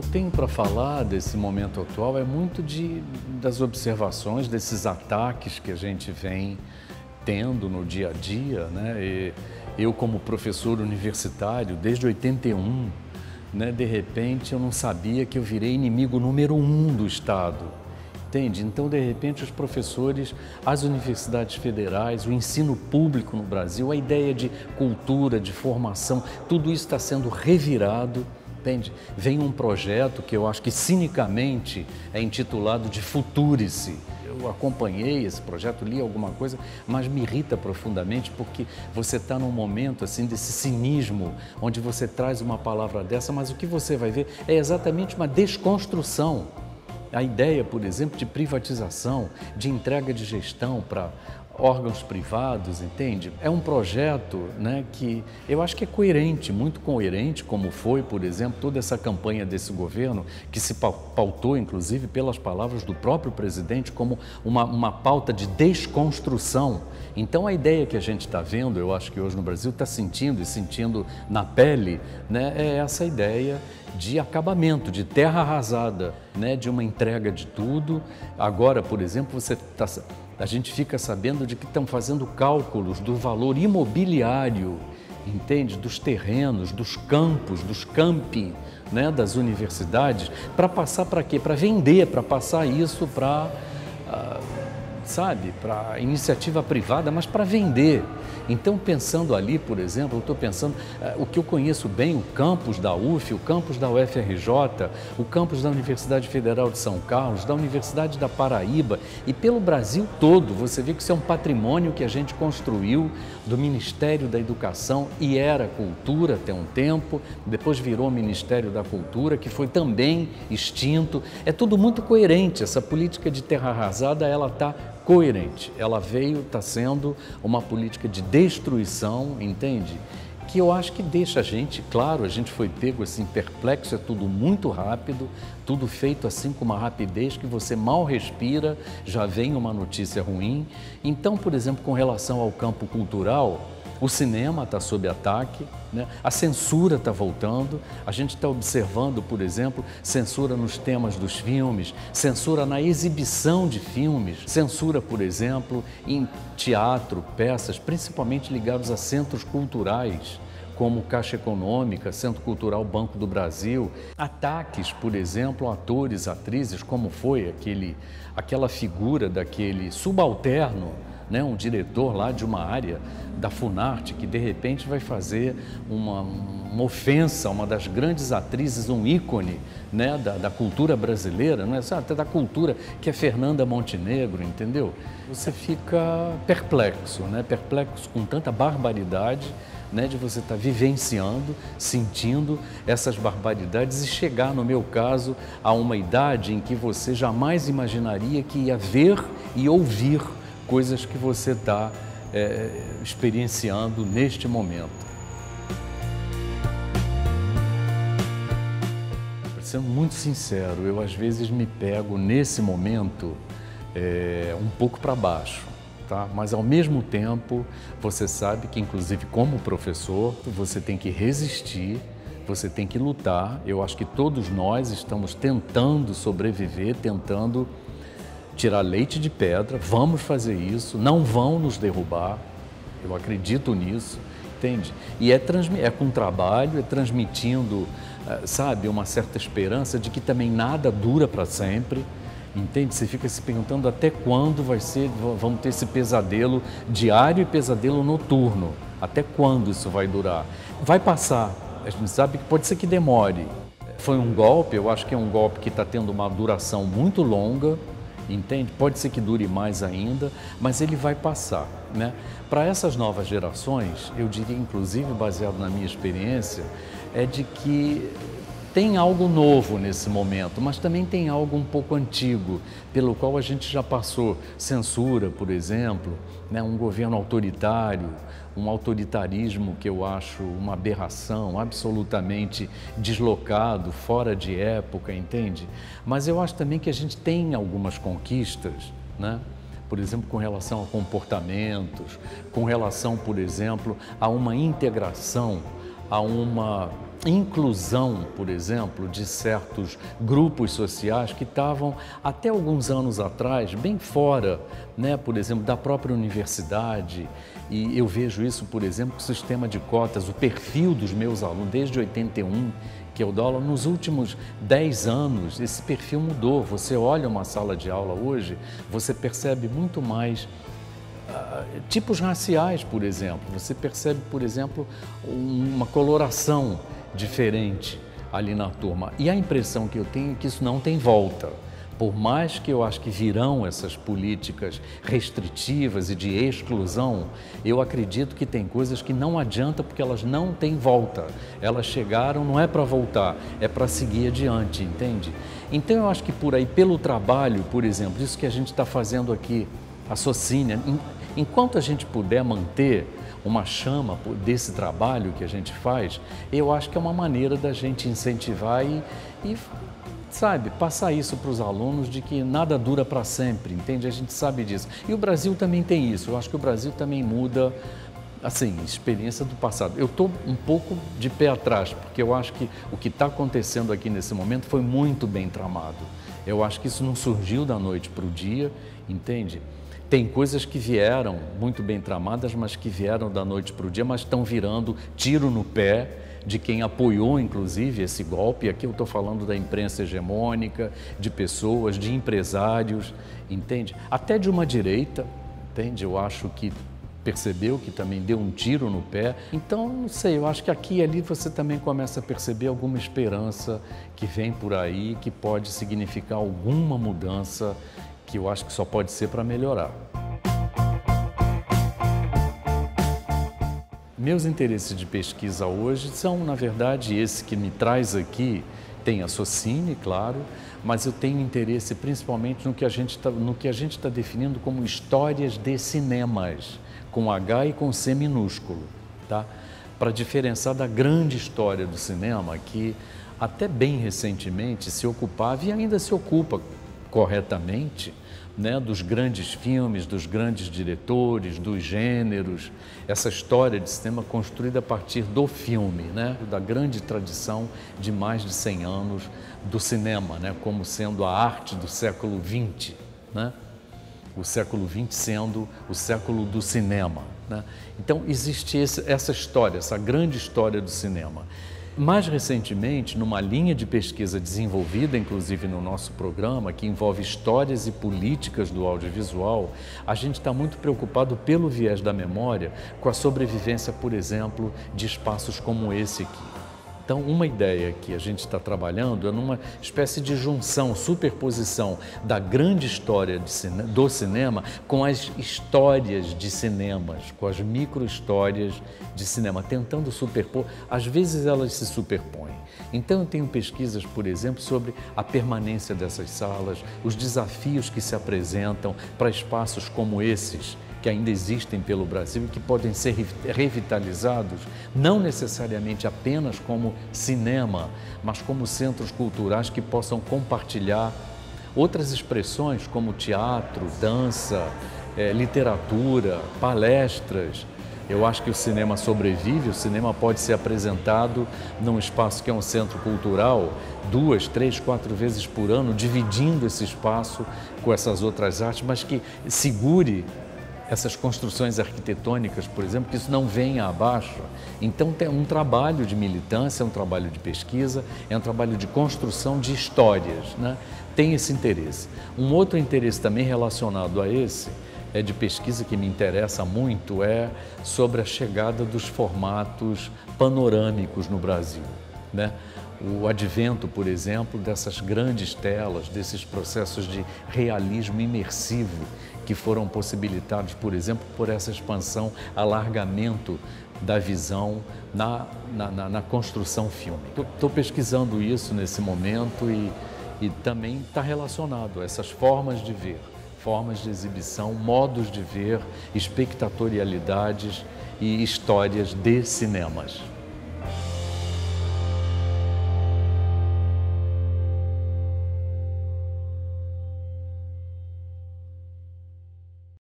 tenho para falar desse momento atual é muito das observações, desses ataques que a gente vem tendo no dia a dia, né? E eu, como professor universitário, desde 81, né, de repente eu não sabia que eu virei inimigo número 1 do Estado, entende? Então, de repente, os professores, as universidades federais, o ensino público no Brasil, a ideia de cultura, de formação, tudo isso está sendo revirado. Entende? Vem um projeto que eu acho que cinicamente é intitulado de Futurice. Eu acompanhei esse projeto, li alguma coisa, mas me irrita profundamente porque você está num momento assim desse cinismo, onde você traz uma palavra dessa, mas o que você vai ver é exatamente uma desconstrução. A ideia, por exemplo, de privatização, de entrega de gestão para órgãos privados, entende? É um projeto, né, que eu acho que é coerente, muito coerente, como foi, por exemplo, toda essa campanha desse governo, que se pautou, inclusive, pelas palavras do próprio presidente, como uma pauta de desconstrução. Então, a ideia que a gente está vendo, eu acho que hoje no Brasil está sentindo e sentindo na pele, né, é essa ideia de acabamento, de terra arrasada, né, de uma entrega de tudo. Agora, por exemplo, a gente fica sabendo de que estão fazendo cálculos do valor imobiliário, entende? Dos terrenos, dos campos, dos campi, né, das universidades, para passar para quê? Para vender, para passar isso para, para iniciativa privada, mas para vender. Então, pensando ali, por exemplo, eu estou pensando, o que eu conheço bem, o campus da UF, o campus da UFRJ, o campus da Universidade Federal de São Carlos, da Universidade da Paraíba e pelo Brasil todo. Você vê que isso é um patrimônio que a gente construiu do Ministério da Educação e era cultura até um tempo, depois virou Ministério da Cultura, que foi também extinto. É tudo muito coerente, essa política de terra arrasada, ela está coerente, ela está sendo uma política de destruição, entende? Que eu acho que deixa a gente, claro, a gente foi pego assim, perplexo, é tudo muito rápido, tudo feito assim com uma rapidez que você mal respira, já vem uma notícia ruim. Então, por exemplo, com relação ao campo cultural, o cinema está sob ataque, né? A censura está voltando, a gente está observando, por exemplo, censura nos temas dos filmes, censura na exibição de filmes, censura, por exemplo, em teatro, peças, principalmente ligados a centros culturais, como Caixa Econômica, Centro Cultural Banco do Brasil, ataques, por exemplo, a atores, atrizes, como foi aquela figura daquele subalterno, né, um diretor lá de uma área da Funarte que de repente vai fazer uma ofensa a uma das grandes atrizes, um ícone, né, da cultura brasileira, não é só até da cultura, que é Fernanda Montenegro, entendeu? Você fica perplexo, né, perplexo com tanta barbaridade, né, de você estar vivenciando, sentindo essas barbaridades e chegar, no meu caso, a uma idade em que você jamais imaginaria que ia ver e ouvir coisas que você está experienciando neste momento. Sendo muito sincero, eu às vezes me pego nesse momento um pouco para baixo, tá? Mas ao mesmo tempo você sabe que, inclusive como professor, você tem que resistir, você tem que lutar. Eu acho que todos nós estamos tentando sobreviver, tentando tirar leite de pedra, vamos fazer isso, não vão nos derrubar, eu acredito nisso, entende? E é com trabalho, é transmitindo, sabe, uma certa esperança de que também nada dura para sempre, entende? Você fica se perguntando até quando vamos ter esse pesadelo diário e pesadelo noturno, até quando isso vai durar? Vai passar, a gente sabe que pode ser que demore. Foi um golpe, eu acho que é um golpe que está tendo uma duração muito longa, entende? Pode ser que dure mais ainda, mas ele vai passar, né? Para essas novas gerações, eu diria, inclusive baseado na minha experiência, é de que tem algo novo nesse momento, mas também tem algo um pouco antigo, pelo qual a gente já passou censura, por exemplo, né? Um governo autoritário, um autoritarismo que eu acho uma aberração, absolutamente deslocado, fora de época, entende? Mas eu acho também que a gente tem algumas conquistas, né? Por exemplo, com relação a comportamentos, com relação, por exemplo, a uma integração a uma inclusão, por exemplo, de certos grupos sociais que estavam até alguns anos atrás bem fora, né, por exemplo, da própria universidade. E eu vejo isso, por exemplo, com o sistema de cotas, o perfil dos meus alunos, desde 81, que eu dou aula, nos últimos 10 anos, esse perfil mudou. Você olha uma sala de aula hoje, você percebe muito mais tipos raciais, por exemplo. Você percebe, por exemplo, uma coloração diferente ali na turma. E a impressão que eu tenho é que isso não tem volta. Por mais que eu acho que virão essas políticas restritivas e de exclusão, eu acredito que tem coisas que não adianta porque elas não têm volta. Elas chegaram, não é para voltar, é para seguir adiante, entende? Então eu acho que por aí, pelo trabalho, por exemplo, isso que a gente está fazendo aqui, a Socinia, enquanto a gente puder manter uma chama desse trabalho que a gente faz, eu acho que é uma maneira da gente incentivar e sabe, passar isso para os alunos de que nada dura para sempre, entende? A gente sabe disso. E o Brasil também tem isso. Eu acho que o Brasil também muda, assim, experiência do passado. Eu estou um pouco de pé atrás, porque eu acho que o que está acontecendo aqui nesse momento foi muito bem tramado. Eu acho que isso não surgiu da noite para o dia, entende? Tem coisas que vieram muito bem tramadas, mas que vieram da noite para o dia, mas estão virando tiro no pé de quem apoiou, inclusive, esse golpe. Aqui eu estou falando da imprensa hegemônica, de pessoas, de empresários, entende? Até de uma direita, entende? Eu acho que percebeu que também deu um tiro no pé. Então, não sei, eu acho que aqui e ali você também começa a perceber alguma esperança que vem por aí, que pode significar alguma mudança, que eu acho que só pode ser para melhorar. Meus interesses de pesquisa hoje são, na verdade, esse que me traz aqui. Tem a Socinia, claro, mas eu tenho interesse principalmente no que a gente está definindo como histórias de cinemas, com H e com C minúsculo, tá? Para diferenciar da grande história do cinema, que até bem recentemente se ocupava e ainda se ocupa corretamente, né, dos grandes filmes, dos grandes diretores, dos gêneros, essa história de cinema construída a partir do filme, né, da grande tradição de mais de 100 anos do cinema, né, como sendo a arte do século XX, né, o século XX sendo o século do cinema, né. Então existe essa história, essa grande história do cinema. Mais recentemente, numa linha de pesquisa desenvolvida, inclusive no nosso programa, que envolve histórias e políticas do audiovisual, a gente está muito preocupado pelo viés da memória com a sobrevivência, por exemplo, de espaços como esse aqui. Então, uma ideia que a gente está trabalhando é numa espécie de junção, superposição da grande história do cinema com as histórias de cinemas, com as micro-histórias de cinema, tentando superpor. Às vezes elas se superpõem. Então, eu tenho pesquisas, por exemplo, sobre a permanência dessas salas, os desafios que se apresentam para espaços como esses, que ainda existem pelo Brasil e que podem ser revitalizados, não necessariamente apenas como cinema, mas como centros culturais que possam compartilhar outras expressões como teatro, dança, literatura, palestras. Eu acho que o cinema sobrevive, o cinema pode ser apresentado num espaço que é um centro cultural 2, 3, 4 vezes por ano, dividindo esse espaço com essas outras artes, mas que segure essas construções arquitetônicas, por exemplo, que isso não venha abaixo. Então tem um trabalho de militância, é um trabalho de pesquisa, é um trabalho de construção de histórias, né? Tem esse interesse. Um outro interesse também relacionado a esse, de pesquisa que me interessa muito, é sobre a chegada dos formatos panorâmicos no Brasil, né? O advento, por exemplo, dessas grandes telas, desses processos de realismo imersivo que foram possibilitados, por exemplo, por essa expansão, alargamento da visão na construção fílmica. Estou pesquisando isso nesse momento e também está relacionado a essas formas de ver, formas de exibição, modos de ver, espectatorialidades e histórias de cinemas.